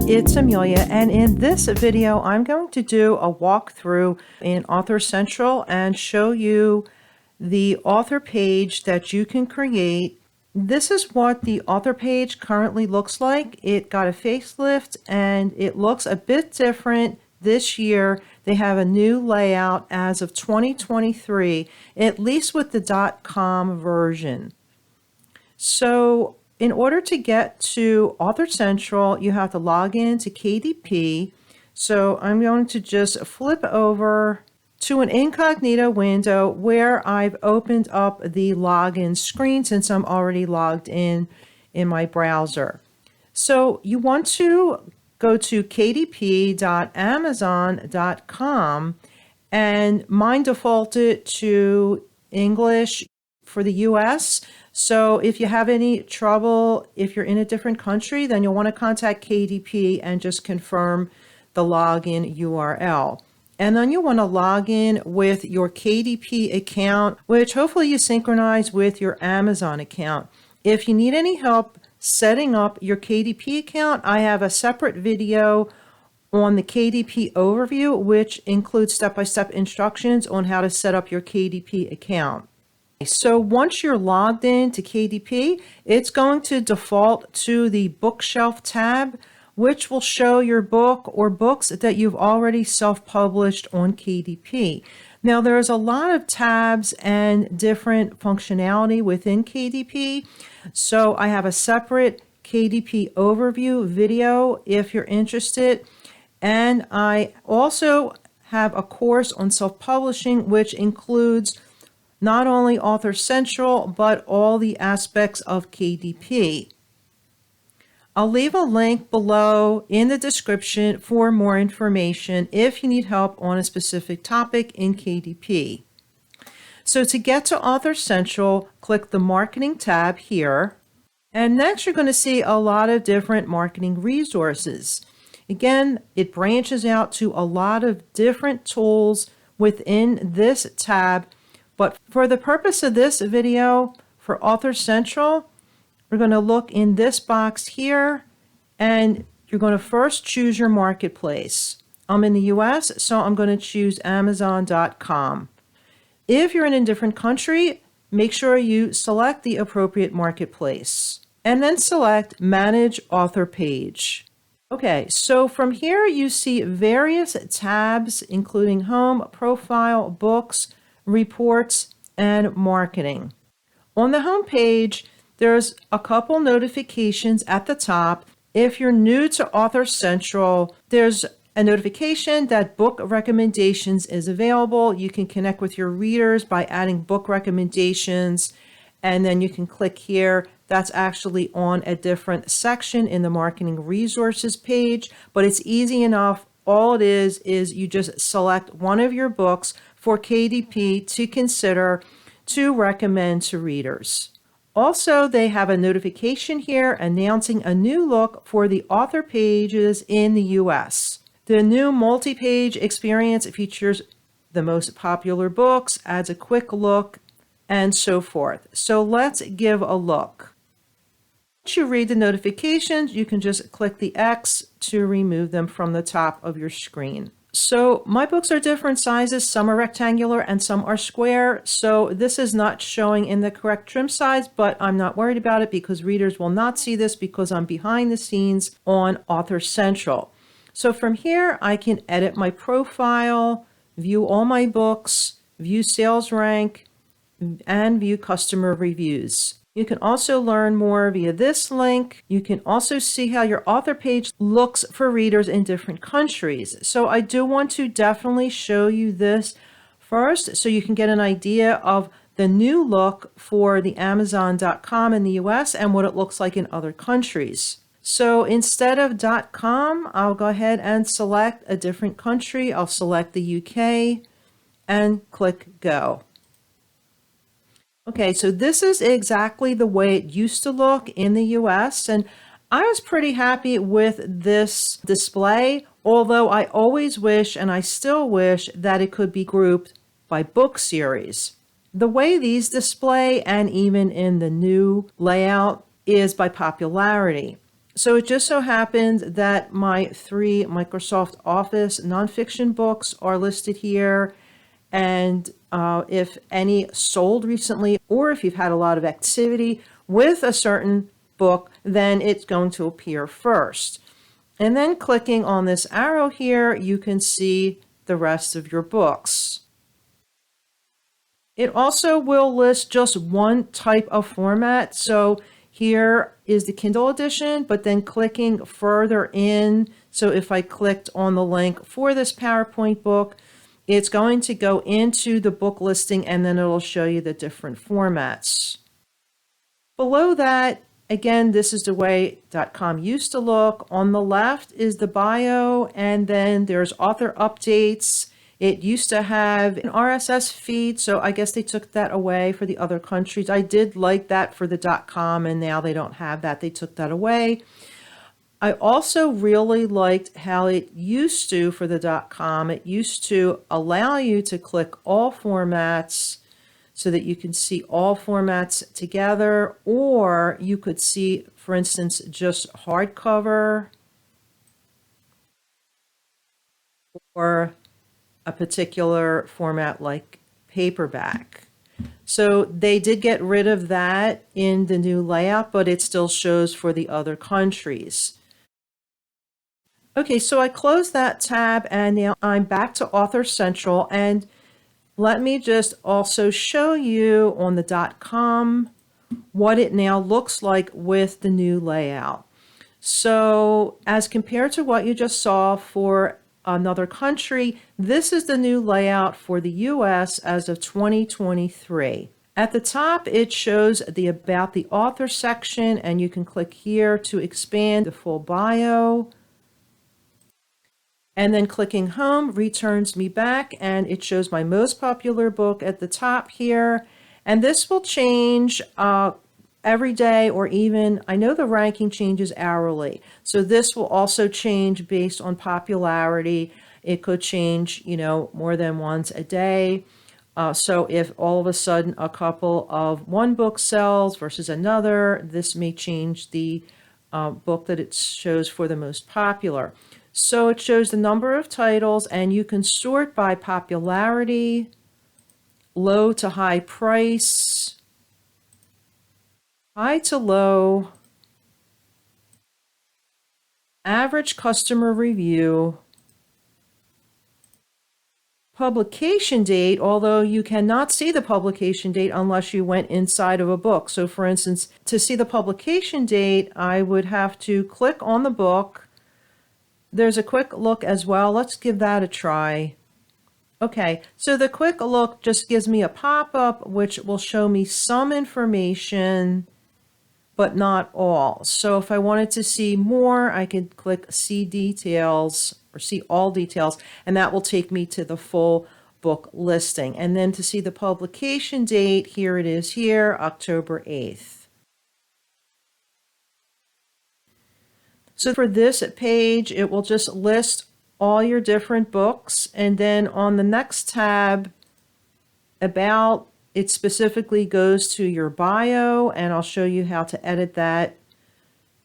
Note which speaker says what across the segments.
Speaker 1: It's Amelia, and in this video I'm going to do a walkthrough in Author Central and show you the author page that you can create. This is what the author page currently looks like. It got a facelift and it looks a bit different this year. They have a new layout as of 2023, at least with the .com version. So in order to get to Author Central, you have to log in to KDP. So I'm going to just flip over to an incognito window where I've opened up the login screen since I'm already logged in my browser. So you want to go to kdp.amazon.com, and mine defaulted to English for the US. So if you have any trouble, if you're in a different country, then you'll want to contact KDP and just confirm the login URL. And then you want to log in with your KDP account, which hopefully you synchronize with your Amazon account. If you need any help setting up your KDP account, I have a separate video on the KDP overview, which includes step-by-step instructions on how to set up your KDP account. So once you're logged in to KDP, it's going to default to the bookshelf tab, which will show your book or books that you've already self-published on KDP. Now, there's a lot of tabs and different functionality within KDP. So I have a separate KDP overview video if you're interested. And I also have a course on self-publishing, which includes not only Author Central, but all the aspects of KDP. I'll leave a link below in the description for more information if you need help on a specific topic in KDP. So to get to Author Central, click the Marketing tab here. And next you're going to see a lot of different marketing resources. Again, it branches out to a lot of different tools within this tab. But for the purpose of this video, for Author Central, we're going to look in this box here, and you're going to first choose your marketplace. I'm in the US, so I'm going to choose Amazon.com. If you're in a different country, make sure you select the appropriate marketplace, and then select Manage Author Page. Okay, so from here you see various tabs, including Home, Profile, Books, Reports, and Marketing. On the home page, there's a couple notifications at the top. If you're new to Author Central, there's a notification that book recommendations is available. You can connect with your readers by adding book recommendations, and then you can click here. That's actually on a different section in the marketing resources page, but it's easy enough. All it is you just select one of your books for KDP to consider to recommend to readers. Also, they have a notification here announcing a new look for the author pages in the US. The new multi-page experience features the most popular books, adds a quick look, and so forth. So let's give a look. Once you read the notifications, you can just click the X to remove them from the top of your screen. So my books are different sizes. Some are rectangular and some are square. So this is not showing in the correct trim size, but I'm not worried about it because readers will not see this because I'm behind the scenes on Author Central. So from here, I can edit my profile, view all my books, view sales rank, and view customer reviews. You can also learn more via this link. You can also see how your author page looks for readers in different countries. So I do want to definitely show you this first so you can get an idea of the new look for the Amazon.com in the US and what it looks like in other countries. So instead of .com, I'll go ahead and select a different country. I'll select the UK and click Go. Okay, so this is exactly the way it used to look in the US, and I was pretty happy with this display, although I always wish, and I still wish, that it could be grouped by book series. The way these display, and even in the new layout, is by popularity. So it just so happened that my 3 Microsoft Office nonfiction books are listed here. And if any sold recently, or if you've had a lot of activity with a certain book, then it's going to appear first. And then clicking on this arrow here, you can see the rest of your books. It also will list just one type of format. So here is the Kindle edition, but then clicking further in. So if I clicked on the link for this PowerPoint book, it's going to go into the book listing and then it'll show you the different formats. Below that, again, this is the way .com used to look. On the left is the bio, and then there's author updates. It used to have an RSS feed, so I guess they took that away for the other countries. I did like that for the .com, and now they don't have that. They took that away. I also really liked how it used to, for the .com, it used to allow you to click all formats so that you can see all formats together, or you could see, for instance, just hardcover or a particular format like paperback. So they did get rid of that in the new layout, but it still shows for the other countries. Okay, so I closed that tab and now I'm back to Author Central, and let me just also show you on the .com what it now looks like with the new layout. So as compared to what you just saw for another country, this is the new layout for the US as of 2023. At the top, it shows the About the Author section, and you can click here to expand the full bio. And then clicking home returns me back, and it shows my most popular book at the top here. And this will change every day, or even, I know the ranking changes hourly. So this will also change based on popularity. It could change, more than once a day. So if all of a sudden a couple of one book sells versus another, this may change the book that it shows for the most popular. So it shows the number of titles, and you can sort by popularity, low to high price, high to low, average customer review, publication date, although you cannot see the publication date unless you went inside of a book. So for instance, to see the publication date, I would have to click on the book. There's a quick look as well. Let's give that a try. Okay, so the quick look just gives me a pop-up which will show me some information, but not all. So if I wanted to see more, I could click See Details or See All Details, and that will take me to the full book listing. And then to see the publication date, here it is here, October 8th. So for this page, it will just list all your different books, and then on the next tab, About, it specifically goes to your bio, and I'll show you how to edit that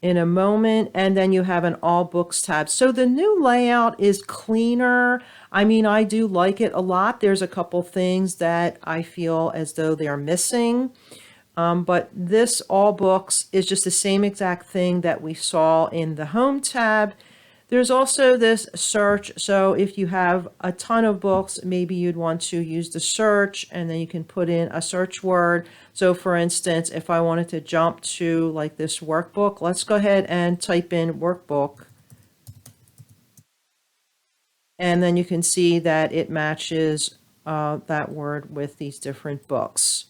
Speaker 1: in a moment. And then you have an All Books tab. So the new layout is cleaner. I mean, I do like it a lot. There's a couple things that I feel as though they are missing. But this All Books is just the same exact thing that we saw in the Home tab. There's also this search. So if you have a ton of books, maybe you'd want to use the search, and then you can put in a search word. So for instance, if I wanted to jump to like this workbook, let's go ahead and type in workbook. And then you can see that it matches that word with these different books.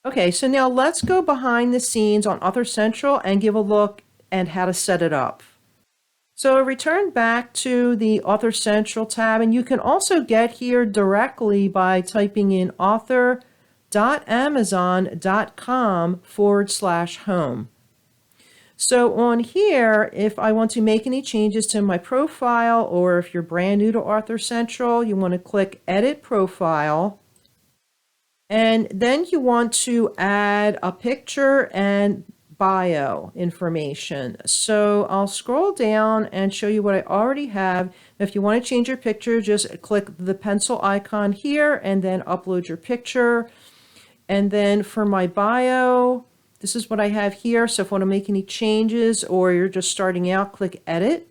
Speaker 1: Okay, so now let's go behind the scenes on Author Central and give a look at how to set it up. So return back to the Author Central tab, and you can also get here directly by typing in author.amazon.com/home. So on here, if I want to make any changes to my profile, or if you're brand new to Author Central, you want to click Edit Profile. And then you want to add a picture and bio information. So I'll scroll down and show you what I already have. If you want to change your picture, just click the pencil icon here and then upload your picture. And then for my bio, this is what I have here. So if you want to make any changes or you're just starting out, click edit.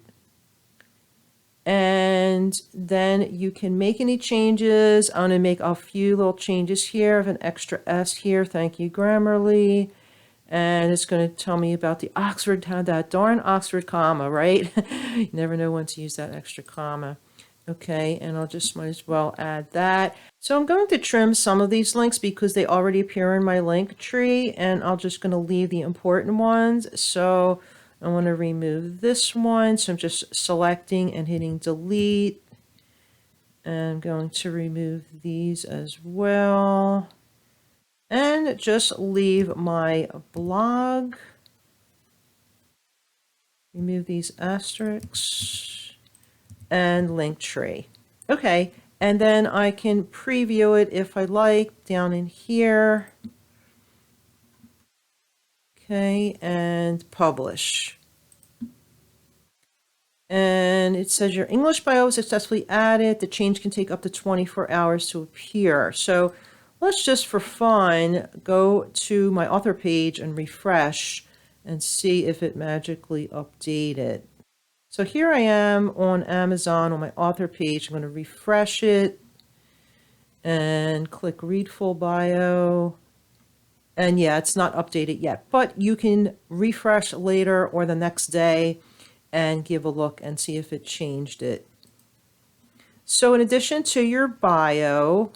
Speaker 1: And then you can make any changes. I'm going to make a few little changes here. I have an extra S here. Thank you, Grammarly. And it's going to tell me about the Oxford, that darn Oxford comma, right? You never know when to use that extra comma. Okay, and I'll just might as well add that. So I'm going to trim some of these links because they already appear in my link tree, and I'm just going to leave the important ones. So I want to remove this one. So I'm just selecting and hitting delete. And I'm going to remove these as well. And just leave my blog. Remove these asterisks and link tree. Okay, and then I can preview it if I like down in here. Okay, and publish. And it says your English bio is successfully added. The change can take up to 24 hours to appear. So let's just for fun go to my author page and refresh and see if it magically updated. So here I am on Amazon on my author page. I'm going to refresh it and click read full bio. And yeah, it's not updated yet, but you can refresh later or the next day and give a look and see if it changed it. So in addition to your bio,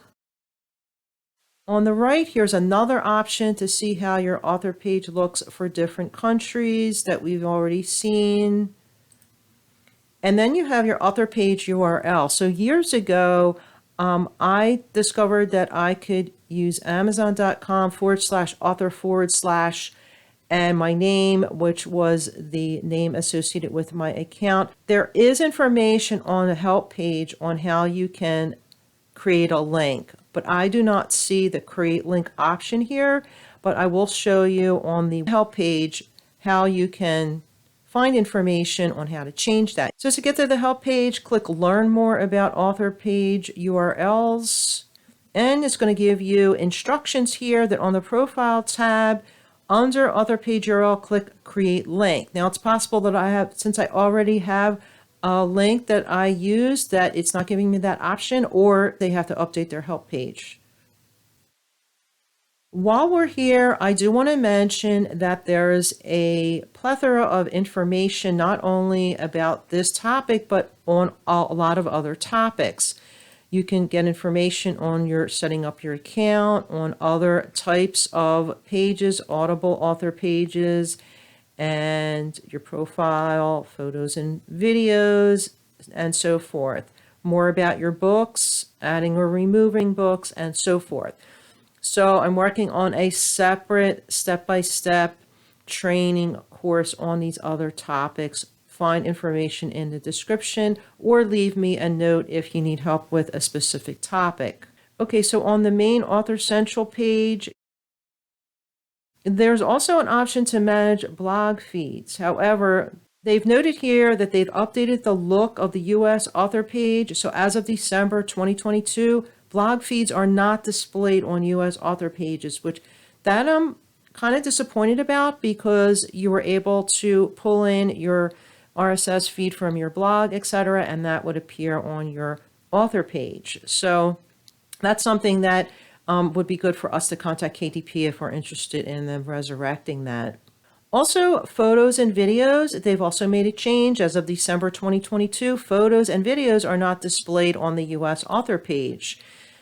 Speaker 1: on the right, here's another option to see how your author page looks for different countries that we've already seen. And then you have your author page URL. So years ago, I discovered that I could use amazon.com/author/ and my name, which was the name associated with my account. There is information on the help page on how you can create a link, but I do not see the create link option here, but I will show you on the help page how you can find information on how to change that. So to get to the help page, click learn more about author page URLs, and it's going to give you instructions here that on the profile tab, under author page URL, click create link. Now it's possible that since I already have a link that I use, that it's not giving me that option, or they have to update their help page. While we're here, I do want to mention that there's a plethora of information, not only about this topic, but on a lot of other topics. You can get information on your setting up your account, on other types of pages, Audible author pages, and your profile, photos and videos, and so forth. More about your books, adding or removing books, and so forth. So I'm working on a separate step-by-step training course on these other topics. Find information in the description or leave me a note if you need help with a specific topic. Okay, so on the main Author Central page, there's also an option to manage blog feeds. However, they've noted here that they've updated the look of the US author page. So as of December 2022, blog feeds are not displayed on US author pages, which that I'm kind of disappointed about, because you were able to pull in your RSS feed from your blog, etc., and that would appear on your author page. So that's something that would be good for us to contact KDP if we're interested in them resurrecting that. Also, photos and videos, they've also made a change. As of December 2022, photos and videos are not displayed on the US author page.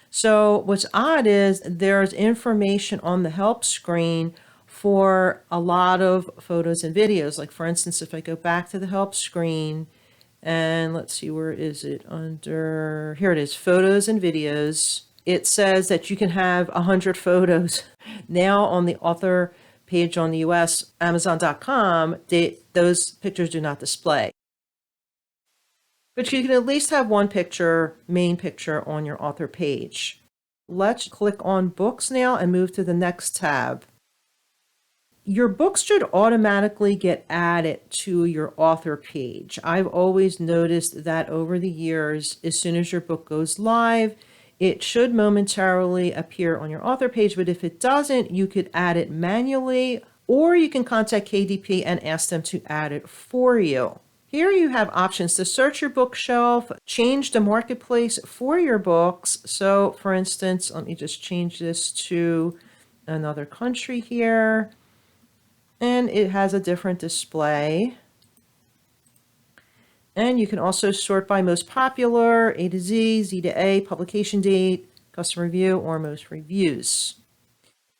Speaker 1: So what's odd is there's information on the help screen for a lot of photos and videos. Like for instance, if I go back to the help screen and let's see, where is it under, here it is, photos and videos. It says that you can have 100 photos. Now on the author page on the US, Amazon.com, those pictures do not display. But you can at least have one picture, main picture on your author page. Let's click on books now and move to the next tab. your books should automatically get added to your author page. I've always noticed that over the years, as soon as your book goes live, it should momentarily appear on your author page, but if it doesn't, you could add it manually, or you can contact KDP and ask them to add it for you. Here you have options to search your bookshelf, change the marketplace for your books. So for instance, let me just change this to another country here. And it has a different display. And you can also sort by most popular, A to Z, Z to A, publication date, custom review, or most reviews.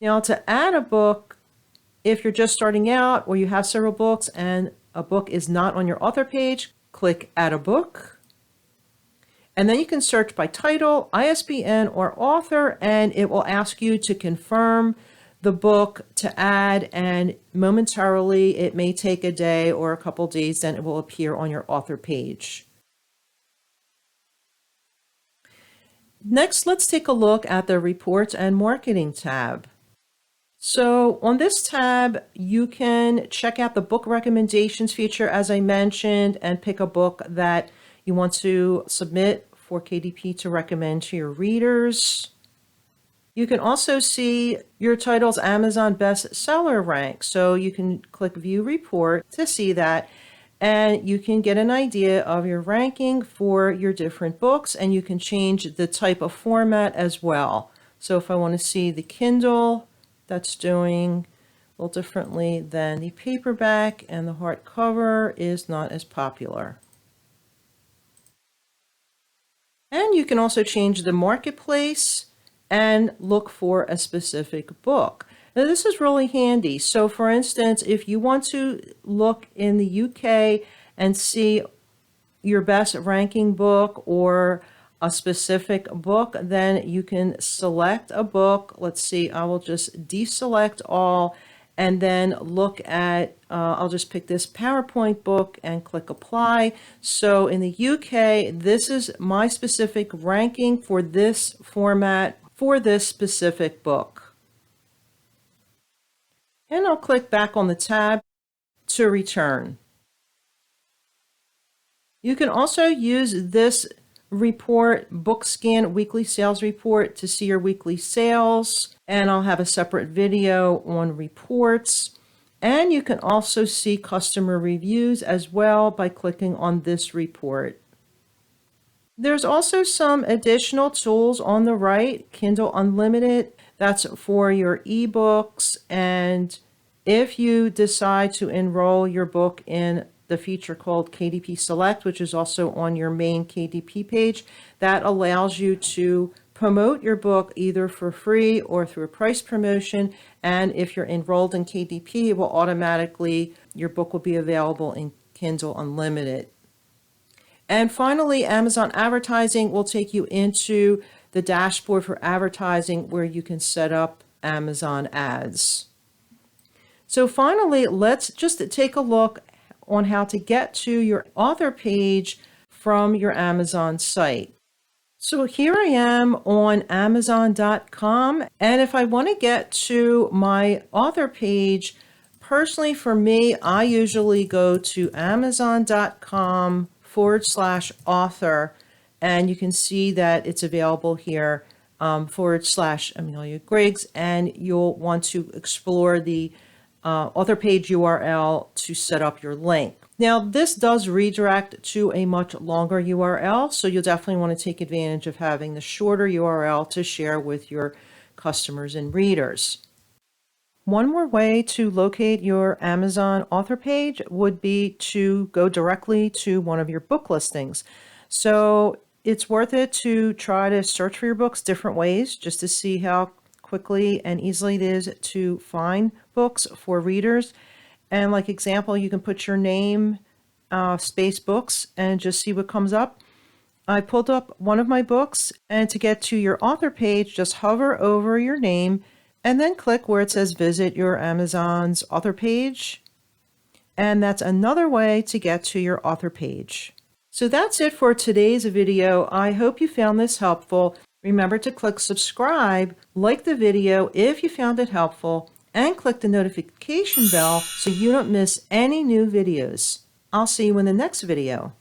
Speaker 1: Now to add a book, if you're just starting out or you have several books and a book is not on your author page, click Add a Book. And then you can search by title, ISBN, or author, and it will ask you to confirm the book to add, and momentarily, it may take a day or a couple days, then it will appear on your author page. Next, let's take a look at the Reports and Marketing tab. So on this tab, you can check out the book recommendations feature, as I mentioned, and pick a book that you want to submit for KDP to recommend to your readers. You can also see your title's Amazon bestseller rank. So you can click View Report to see that, and you can get an idea of your ranking for your different books, and you can change the type of format as well. So if I want to see the Kindle, that's doing a little differently than the paperback, and the hardcover is not as popular. And you can also change the marketplace and look for a specific book. Now this is really handy. So for instance, if you want to look in the UK and see your best ranking book or a specific book, then you can select a book. Let's see, I will just deselect all and then look at, I'll just pick this PowerPoint book and click apply. So in the UK, this is my specific ranking for this format for this specific book. And I'll click back on the tab to return. You can also use this report, BookScan weekly sales report, to see your weekly sales, and I'll have a separate video on reports. And you can also see customer reviews as well by clicking on this report. There's also some additional tools on the right, Kindle Unlimited, that's for your ebooks, and if you decide to enroll your book in the feature called KDP Select, which is also on your main KDP page, that allows you to promote your book either for free or through a price promotion, and if you're enrolled in KDP, it will automatically, your book will be available in Kindle Unlimited. And finally, Amazon Advertising will take you into the dashboard for advertising where you can set up Amazon ads. So finally, let's just take a look on how to get to your author page from your Amazon site. So here I am on Amazon.com, and if I want to get to my author page, personally for me, I usually go to Amazon.com/author, and you can see that it's available here / Amelia Griggs, and you'll want to explore the author page URL to set up your link. Now this does redirect to a much longer URL, so you'll definitely want to take advantage of having the shorter URL to share with your customers and readers. One more way to locate your Amazon author page would be to go directly to one of your book listings. So it's worth it to try to search for your books different ways just to see how quickly and easily it is to find books for readers. And like example, you can put your name, space books, and just see what comes up. I pulled up one of my books, and to get to your author page, just hover over your name and then click where it says visit your Amazon's author page. And that's another way to get to your author page. So that's it for today's video. I hope you found this helpful. Remember to click subscribe, like the video if you found it helpful, and click the notification bell so you don't miss any new videos. I'll see you in the next video.